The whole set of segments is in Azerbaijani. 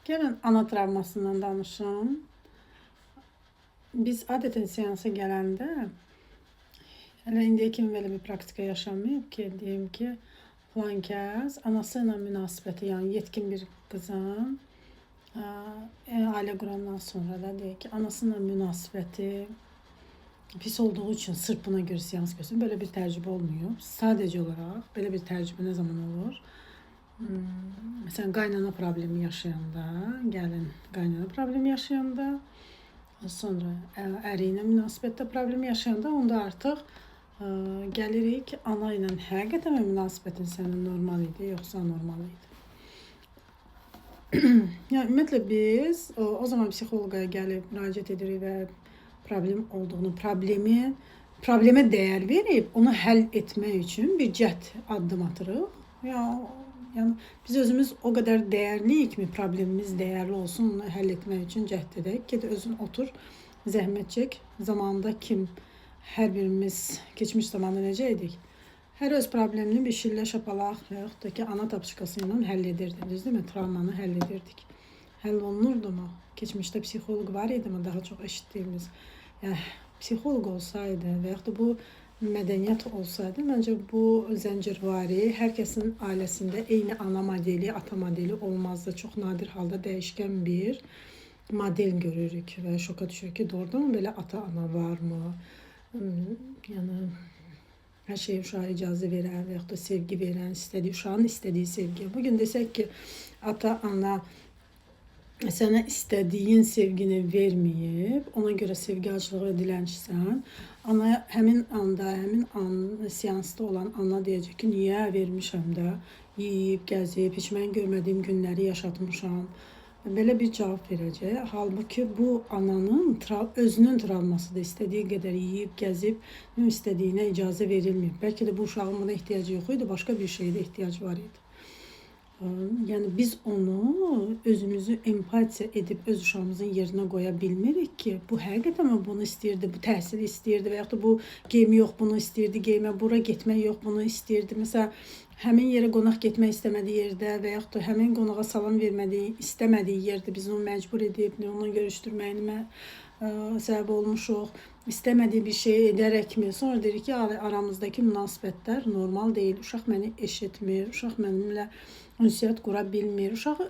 Gəlin ana travmasından danışım. Biz adətən seansa gələndə hələ indiyə kimi belə bir praktika yaşanmayıb ki, deyim ki, filan kəs anası ilə münasibəti, yəni yetkin bir qızın ailə qurandan sonra da deyək ki, anası ilə münasibəti pis olduğu üçün sırf buna görə seans görsün. Böyle bir təcrübə olmuyor. Sadəcə olaraq belə bir təcrübə nə zaman olur? Məsələn, qaynana problemi yaşayanda, gəlin qaynana problemi yaşayanda, sonra əri ilə münasibətdə problem yaşayanda, onda artıq gəlirik ki, ana ilə həqiqətən münasibətin sənin normal idi, yoxsa normal idi. Yəni, ümumiyyətlə biz o zaman psixoloqa gəlib müraciət edirik və problem olduğunu, problemə dəyər verib, onu həll etmək üçün bir cəhd addım atırıq. Yəni biz özümüz o qədər dəyərliyik mi, problemimiz dəyərli olsun, onu həll etmək üçün cəhd edək. Get özün otur, zəhmət çək. Zamanında hər birimiz keçmiş zamanda necə idik? Hər öz problemini bir şillə şapalaq və yaxud da ki, ana tapışqası ilə həll edirdik. Düzdürmü? Travmanı həll edirdik. Həll olunurdu mu? Keçmişdə psixoloq var idi mi? Daha çox eşitdiyimiz. Yəni, psixoloq olsaydı və yaxud da bu mədəniyyət olsaydı, məncə bu zəncirvari hər kəsin ailəsində eyni ana modeli, ata modeli olmazdı. Çox nadir halda dəyişkən bir model görürük və şoka düşürük ki, doğrudan belə ata-ana varmı? Yəni, hər şeyə uşağa icazə verən və yaxud da sevgi verən, uşağın istədiyi sevgi. Bugün desək ki, ata-ana sənə istədiyin sevgini verməyib, ona görə sevgi aclığı dilənçisən, ana həmin anda, seansda olan ana deyəcək ki, niyə vermişəm də, yeyib, gəzib, heç mən görmədiyim günləri yaşatmışam. Belə bir cavab verəcək. Halbuki bu ananın özünün travmasıdır. İstədiyi qədər yeyib, gəzib, istədiyinə icazə verilməyib. Bəlkə də bu uşağın buna ehtiyacı yox idi, başqa bir şeydə ehtiyac var idi. Yəni biz onu özümüzü empatiya edib öz uşağımızın yerinə qoya bilmirik ki, bu həqiqətən bunu istəyirdi, bu təhsil istəyirdi və yaxud da bu geyimi yox, bunu istəyirdi, geyimə, bura getmək yox, bunu istəyirdi. Məsələn, həmin yerə qonaq getmək istəmədiyi yerdə və yaxud da həmin qonağa salam vermədiyi, istəmədiyi yerdə biz onu məcbur edib, onunla görüşdürməyinə səbəb olmuşuq, istəmədiyi bir şey edərəkmi? Sonra dedik ki, aramızdakı münasibətlər normal deyil, uşaq məni eşitmir, uşaq mənimlə ünsiyyət qura bilmir, uşağı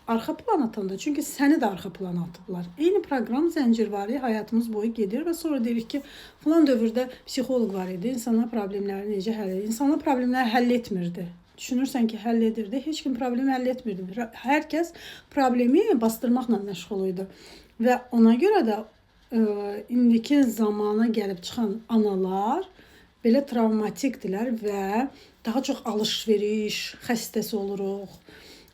arxa plan atanda, çünki səni də arxa plana atıblar. Eyni proqram zəncirvari həyatımız boyu gedir və sonra deyirik ki, filan dövrdə psixoloq var idi, insanlar problemləri necə həll edir? İnsanlar problemləri həll etmirdi. Düşünürsən ki, həll edirdi, heç kim problemi həll etmirdi. Hər kəs problemi bastırmaqla məşğul idi. Və ona görə də indiki zamana gəlib çıxan analar belə travmatikdirlər və daha çox alış-veriş xəstəsi oluruq.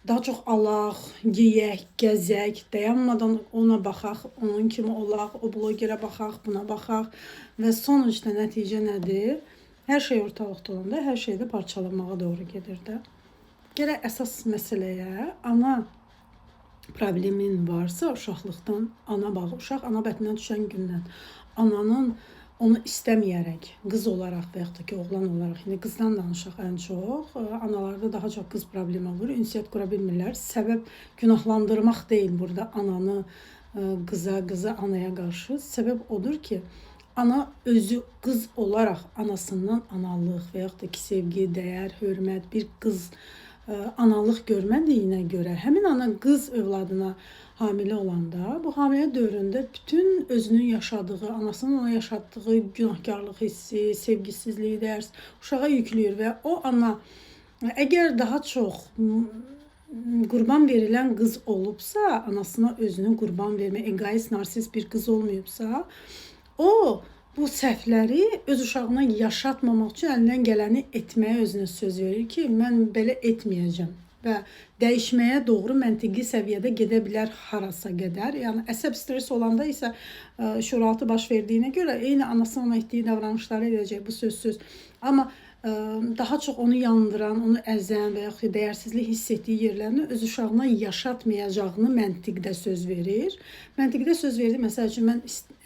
Daha çox alaq, geyək, gəzək, dayanmadan ona baxaq, onun kimi olaq, o blogerə baxaq, buna baxaq və sonuçda nəticə nədir? Hər şey ortalıqda olanda hər şey də parçalanmağa doğru gedir də. Gərək əsas məsələyə ana problemin varsa uşaqlıqdan ana bağı, uşaq ana bətnindən düşən gündən ananın onu istəməyərək, qız olaraq və yaxud da ki, oğlan olaraq, indi qızdan danışaq ən çox, analarda daha çox qız problemi olur, ünsiyyət qura bilmirlər. Səbəb günahlandırmaq deyil burada ananı qıza anaya qarşı. Səbəb odur ki, ana özü qız olaraq anasından analıq və yaxud da ki, sevgi, dəyər, hörmət, bir qız analıq görmədiyinə görə həmin ana qız övladına hamilə olanda, bu hamilə dövründə bütün özünün yaşadığı, anasının ona yaşatdığı günahkarlıq hissi, sevgisizliyi, dərs uşağa yükləyir və o ana əgər daha çox qurban verilən qız olubsa, anasına özünü qurban vermə, egoist, narsist bir qız olmayıbsa, o bu səhvləri öz uşağına yaşatmamaq üçün əlindən gələni etməyə özünə söz verir ki, mən belə etməyəcəm və dəyişməyə doğru məntiqi səviyyədə gedə bilər harasa qədər. Yəni, əsəb stresi olanda isə şuuraltı baş verdiyinə görə eyni anasının ona etdiyi davranışları edəcək, bu sözsüz. Amma daha çox onu yandıran, onu əzən və yaxud dəyərsizlik hiss etdiyi yerlərini öz uşağına yaşatmayacağını məntiqdə söz verir. Məntiqdə söz verdi, məsəl üçün, mən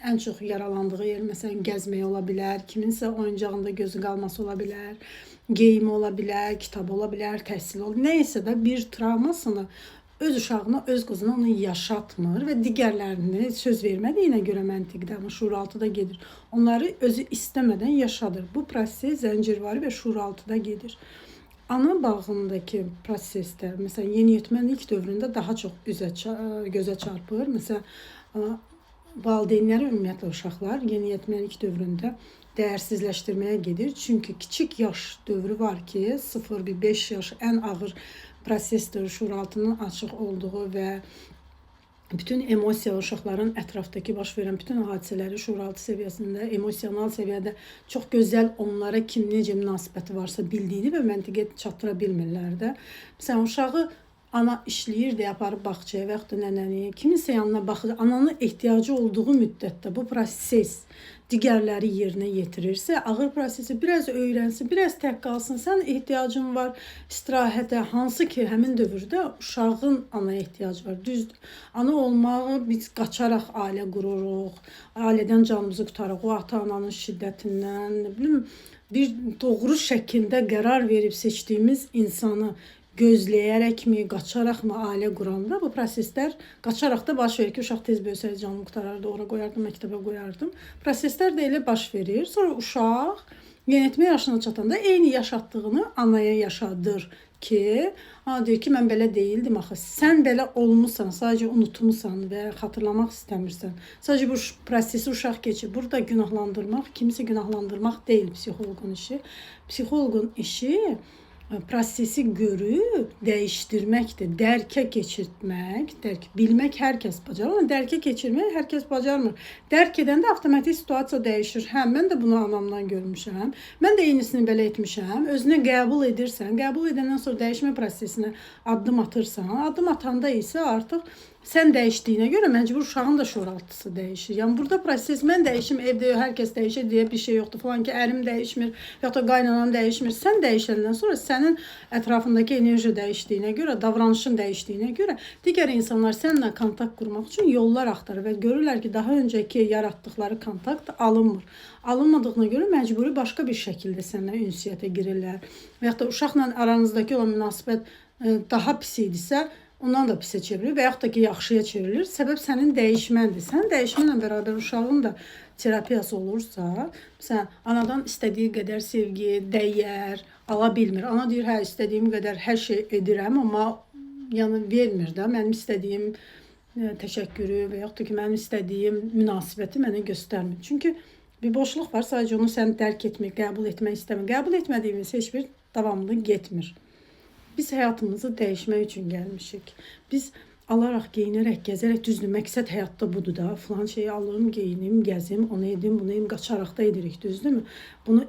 ən çox yaralandığı yer, məsələn, gəzmək ola bilər, kiminsə oyuncağında gözü qalması ola bilər, geyimi ola bilər, kitab ola bilər, təhsil ola bilər, nəysə də bir travmasını öz uşağına, öz qızına onu yaşatmır və digərlərini söz vermədiyinə görə məntiqdə, amma şuuraltıda gedir. Onları özü istəmədən yaşadır. Bu proses zəncirvari və şuuraltıda gedir. Ana bağındakı prosesdə, məsələn, yeniyetməlik dövründə daha çox gözə çarpır. Məsələn, valideynləri ümumiyyətlə uşaqlar yeniyetməlik dövründə dəyərsizləşdirməyə gedir. Çünki kiçik yaş dövrü var ki, 0-5 yaş ən ağır prosesdir, şuuraltının açıq olduğu və bütün emosiya uşaqların ətrafdakı baş verən bütün hadisələri şuuraltı səviyyəsində, emosional səviyyədə çox gözəl onlara kim necə münasibəti varsa bildiyini və məntiqə çatdıra bilmirlər də. Məsələn, uşağı ana işləyir deyə aparıb bağçaya və yaxud da nənəni, kiminsə yanına baxır, ananın ehtiyacı olduğu müddətdə bu proses digərləri yerinə yetirirsə, ağır prosesi biraz öyrənsin, biraz tək qalsın, sən ehtiyacın var istirahətə, hansı ki, həmin dövrdə uşağın ana ehtiyacı var. Düzdür, ana olmağı biz qaçaraq ailə qururuq, ailədən canımızı qutarıq, o ata-ananın şiddətindən, nə bilim, bir doğru şəkildə qərar verib seçdiyimiz insanı gözləyərəkmi, qaçaraqmı ailə quranda bu proseslər qaçaraq da baş verir ki, uşaq tez böyüsəydi canımı qutarardı, ora qoyardım, məktəbə qoyardım. Proseslər də elə baş verir. Sonra uşaq yeniyetmə yaşına çatanda eyni yaşatdığını anaya yaşadır ki, deyir ki, mən belə deyildim axı. Sən belə olmusan, sadəcə unutmusan və xatırlamaq istəmirsən. Sadəcə bu prosesi uşaq keçir. Burada günahlandırmaq, kimisi günahlandırmaq deyil psixoloqun işi. Psixoloqun işi prosesi görüb dəyişdirməkdir, dərkə keçirtmək, bilmək hər kəs bacarır, amma dərkə keçirmək hər kəs bacarmır. Dərk edəndə avtomatik situasiya dəyişir. Hə, mən də bunu anamdan görmüşəm, mən də eynisini belə etmişəm, özünə qəbul edirsən, qəbul edəndən sonra dəyişmə prosesinə addım atırsan, addım atanda isə artıq sən dəyişdiyinə görə məcbur uşağın da şuuraltısı dəyişir. Yəni burada proses mən dəyişim, evdə hər kəs dəyişir deyə bir şey yoxdur. Falan ki, ərim dəyişmir, ya da qaynanam dəyişmir. Sən dəyişəndən sonra sənin ətrafındakı enerji dəyişdiyinə görə, davranışın dəyişdiyinə görə digər insanlar səninlə kontakt qurmaq üçün yollar axtarır və görürlər ki, daha öncəki yaratdıqları kontakt alınmır. Alınmadığına görə məcburi başqa bir şəkildə səninlə ünsiyyətə girirlər. Və ya da uşaqla aranızdakı olan münasibət daha pis idisə, ondan da pisə çevrilir və yaxud da ki, yaxşıya çevrilir. Səbəb sənin dəyişməndir. Sən dəyişmənlə bərabər uşağın da terapiyası olursa, məsələn, anadan istədiyi qədər sevgi, dəyər ala bilmir. Ana deyir, hə, istədiyim qədər hər şey edirəm, amma yəni vermir də. Mənim istədiyim təşəkkürü və yaxud da ki, mənim istədiyim münasibəti mənə göstərmir. Çünki bir boşluq var, sadəcə onu sən dərk etmək, qəbul etmək istəmir. Qəbul etmədiyimiz heç bir davamlı getmir. Biz həyatımızı dəyişmək üçün gəlmişik. Biz alaraq, geyinərək, gəzərək, düzdür, məqsəd həyatda budur da. Falan şeyi alım, geyinim, gəzim, onu edim, bunu edim, qaçaraq da edirik, düzdürmü? Bunu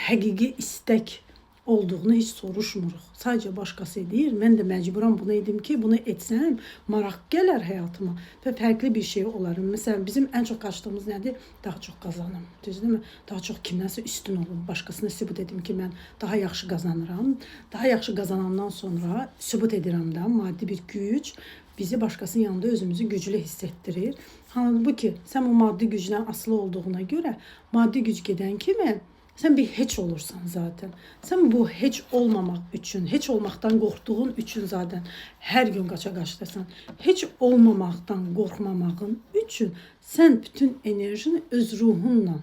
həqiqi istək olduğunu heç soruşmuruq. Sadəcə başqası edir. Mən də məcburam bunu edim ki, bunu etsəm maraq gələr həyatıma və fərqli bir şey olar. Məsələn, bizim ən çox qaçdığımız nədir? Daha çox qazanım. Düzdürmü? Daha çox kimdənsə üstün olum. Başqasına sübut edim ki, mən daha yaxşı qazanıram. Daha yaxşı qazanandan sonra sübut edirəm də maddi bir güc bizi başqasının yanında özümüzü güclü hiss etdirir. Halbuki sən bu maddi gücdən asılı olduğuna görə maddi güc gedən kimi sən bir heç olursan zaten. Sən bu heç olmamaq üçün, heç olmaqdan qorxduğun üçün zaten hər gün qaça-qaçdasan. Heç olmamaqdan qorxmamağın üçün sən bütün enerjini öz ruhunla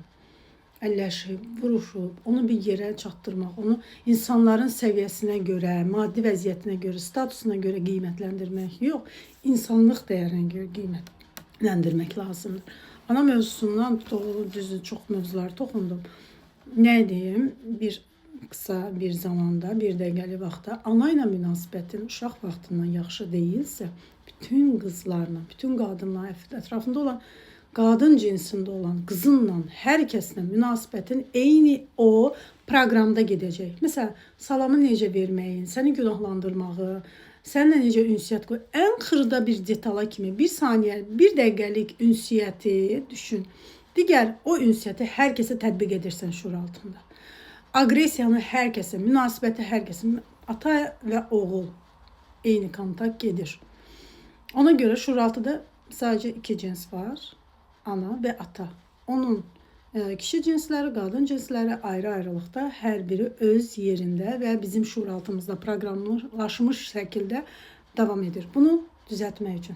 əlləşib, vuruşub, onu bir yerə çatdırmaq, onu insanların səviyyəsinə görə, maddi vəziyyətinə görə, statusuna görə qiymətləndirmək yox, insanlıq dəyərinə görə qiymətləndirmək lazımdır. Ana mövzusundan düzdür, çox mövzular toxundum. Nə deyim, bir qısa bir zamanda, bir dəqiqəli vaxtda ana ilə münasibətin uşaq vaxtından yaxşı deyilsə, bütün qızlarla, bütün qadınla, ətrafında olan qadın cinsində olan qızınla, hər kəslə münasibətin eyni o proqramda gedəcək. Məsələn, salamı necə verməyin, səni günahlandırmağı, səninlə necə ünsiyyət qoy, ən xırda bir detala kimi, bir saniyə, bir dəqiqəlik ünsiyyəti düşün. Digər o ünsiyyəti hər kəsə tətbiq edirsən şuur altında. Aqressiyanı hər kəsə, münasibəti hər kəsə, ata və oğul eyni kontakt gedir. Ona görə şuur altıda sadəcə iki cins var, ana və ata. Onun kişi cinsləri, qadın cinsləri ayrı-ayrılıqda, hər biri öz yerində və bizim şuur altımızda proqramlaşmış şəkildə davam edir. Bunu düzəltmək üçün.